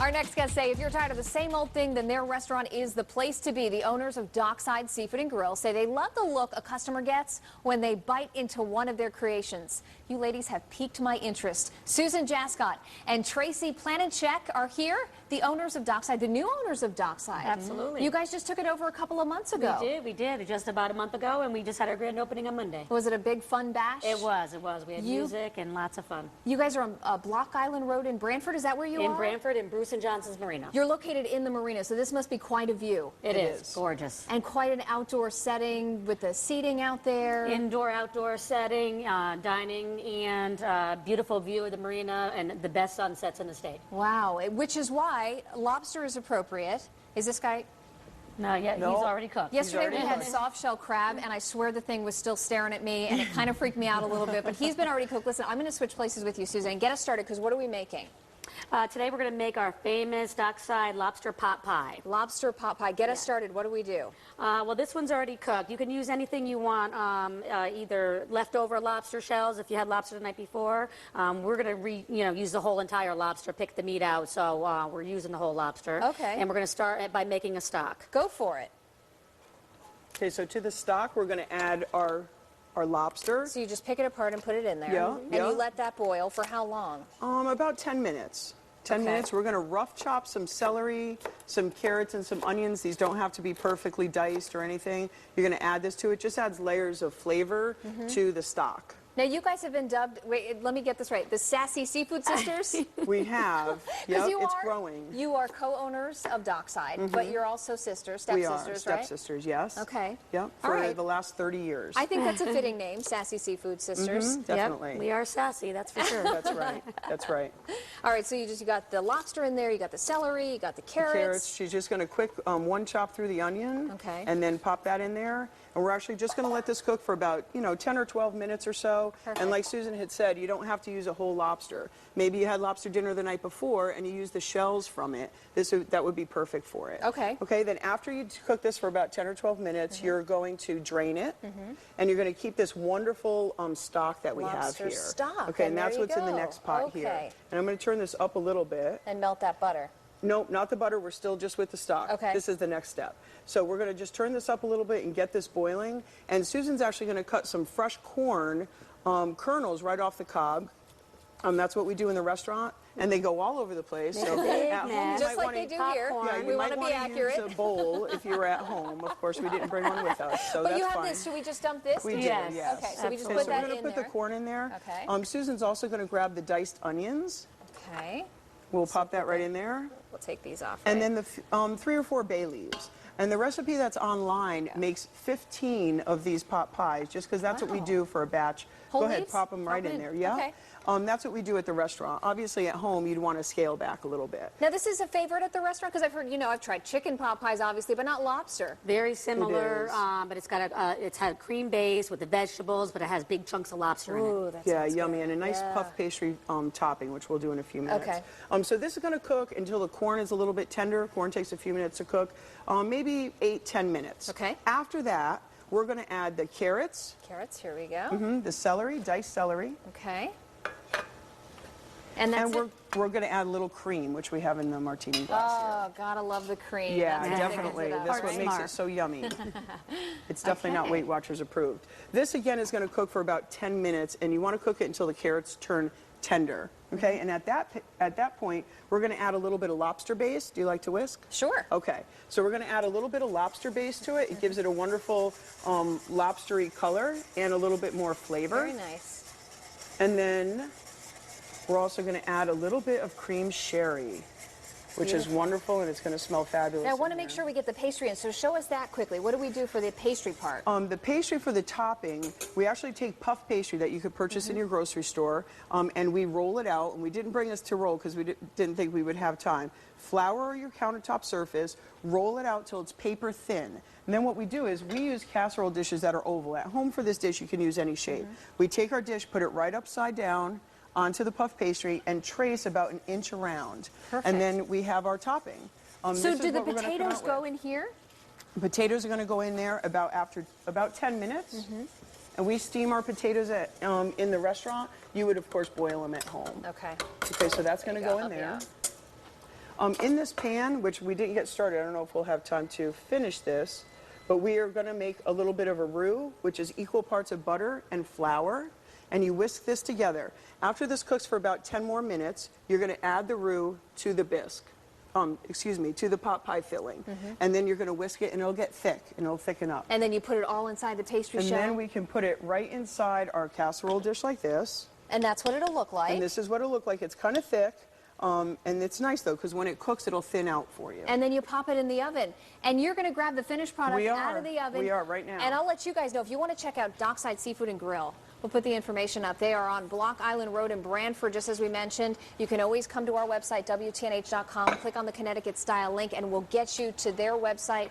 Our next guests say if you're tired of the same old thing, then their restaurant is the place to be. The owners of Dockside Seafood and Grill say they love the look a customer gets when they bite into one of their creations. You ladies have piqued my interest. Susan Jaskot and Tracy Planinshek are here, the owners of Dockside, the new owners of Dockside. Absolutely. You guys just took it over a couple of months ago. We did just about a month ago, and we just had our grand opening on Monday. Was it a big fun bash? It was. We had music and lots of fun. You guys are on Block Island Road in Branford, is that where you are? In Branford, in Bruce and Johnson's Marina. You're located in the marina, so this must be quite a view. It is. Gorgeous. And quite an outdoor setting with the seating out there. Indoor, outdoor setting, dining, and beautiful view of the marina and the best sunsets in the state. Wow, which is why lobster is appropriate. Is this guy? No, yeah, No. he's already cooked. Yesterday we had soft shell crab, and I swear the thing was still staring at me, and it kind of freaked me out a little bit, but he's been already cooked. Listen, I'm going to switch places with you, Susan, and get us started, because what are we making? Today we're going to make our famous Dockside lobster pot pie. Lobster pot pie. Get us started. What do we do? Well, this one's already cooked. You can use anything you want, either leftover lobster shells if you had lobster the night before. We're going to use the whole entire lobster, pick the meat out, so we're using the whole lobster. Okay. And we're going to start by making a stock. Go for it. Okay, so to the stock, we're going to add our lobster. So you just pick it apart and put it in there. Yeah, And yeah. you let that boil for how long? About 10 minutes. 10 minutes. We're going to rough chop some celery, some carrots, and some onions. These don't have to be perfectly diced or anything. You're going to add this to it. Just adds layers of flavor to the stock. Now, you guys have been dubbed, wait, let me get this right, the Sassy Seafood Sisters? We have. Yep, it's are, growing. You are co-owners of Dockside, but you're also sisters, We are stepsisters, right? stepsisters, yes. Okay. Yep, All for right. the last 30 years. I think that's a fitting name, Sassy Seafood Sisters. Definitely. Yep, we are sassy, that's for sure. That's right. That's right. All right, so you got the lobster in there, you got the celery, you got the carrots. She's just going to quick one chop through the onion. Okay. And then pop that in there. And we're actually just going to let this cook for about, 10 or 12 minutes or so. Perfect. And like Susan had said, you don't have to use a whole lobster. Maybe you had lobster dinner the night before and you use the shells from it. That would be perfect for it. Okay. Okay, then after you cook this for about 10 or 12 minutes, you're going to drain it. And you're going to keep this wonderful stock that we Lobster have here. stock, Okay, and and that's there you what's in the go. next pot here. Okay. And I'm going to turn this up a little bit. And melt that butter. Nope, not the butter. We're still just with the stock. Okay. This is the next step. So we're going to just turn this up a little bit and get this boiling. And Susan's actually going to cut some fresh corn kernels right off the cob. That's what we do in the restaurant. And they go all over the place. So at home, you Just might like want they to, do here. yeah, you We might want to be want accurate. use a bowl if you were at home. Of course, we didn't bring one with us, so But that's you have fine. this, should we just dump this? We do, Yes. yes. Okay, so we just Okay, put so that we're going in to put there. the corn in there. Okay. Susan's also going to grab the diced onions. Okay. We'll pop that right in there. We'll take these off. And right? then the 3 or 4 bay leaves. And the recipe that's online makes 15 of these pot pies, just because that's what we do for a batch. Whole Go ahead, leaves? pop them right Pop in it there. in. Yeah. Okay. That's what we do at the restaurant. Obviously, at home, you'd want to scale back a little bit. Now, this is a favorite at the restaurant because I've heard, I've tried chicken pot pies, obviously, but not lobster. Very similar, It is. but it's got it's had cream base with the vegetables, but it has big chunks of lobster in it. Ooh, that Yeah, sounds yummy, good. and a nice Yeah. puff pastry topping, which we'll do in a few minutes. Okay. So this is going to cook until the corn is a little bit tender. Corn takes a few minutes to cook, maybe 8-10 minutes. Okay. After that, we're going to add the carrots, Carrots, here we go. the celery, diced celery. Okay. And that's And it. we're going to add a little cream, which we have in the martini glass here. Oh, gotta love the cream. Yeah, That's what definitely. thickens it up. That's what makes Smart. it so yummy. It's definitely not Okay. Weight Watchers approved. This, again, is going to cook for about 10 minutes, and you want to cook it until the carrots turn tender. Okay, and at that point, we're going to add a little bit of lobster base. Do you like to whisk? Sure. Okay, so we're going to add a little bit of lobster base to it. It gives it a wonderful lobstery color and a little bit more flavor. Very nice. And then we're also going to add a little bit of cream sherry, which is wonderful, and it's going to smell fabulous. Now, I want to in make there. sure we get the pastry in, so show us that quickly. What do we do for the pastry part? The pastry for the topping, we actually take puff pastry that you could purchase in your grocery store, and we roll it out. And we didn't bring this to roll because we didn't think we would have time. Flour your countertop surface, roll it out till it's paper thin. And then what we do is we use casserole dishes that are oval. At home for this dish, you can use any shape. We take our dish, put it right upside down onto the puff pastry, and trace about 1 inch around. Perfect. And then we have our topping. So This is do the what we're gonna come potatoes out go with. in here? Potatoes are going to go in there about 10 minutes. And we steam our potatoes in the restaurant. You would, of course, boil them at home. Okay. Okay, so that's going to There you go in go. there. In this pan, which we didn't get started, I don't know if we'll have time to finish this, but we are going to make a little bit of a roux, which is equal parts of butter and flour, and you whisk this together. After this cooks for about 10 more minutes, you're going to add the roux to the bisque. To the pot pie filling. And then you're going to whisk it, and it'll get thick, and it'll thicken up. And then you put it all inside the pastry shell? And then we can put it right inside our casserole dish like this. And that's what it'll look like. And this is what it'll look like. It's kind of thick. And it's nice, though, because when it cooks, it'll thin out for you. And then you pop it in the oven. And you're going to grab the finished product out of the oven. We are right now. And I'll let you guys know, if you want to check out Dockside Seafood and Grill, we'll put the information up. They are on Block Island Road in Branford, just as we mentioned. You can always come to our website, WTNH.com, click on the Connecticut Style link, and we'll get you to their website.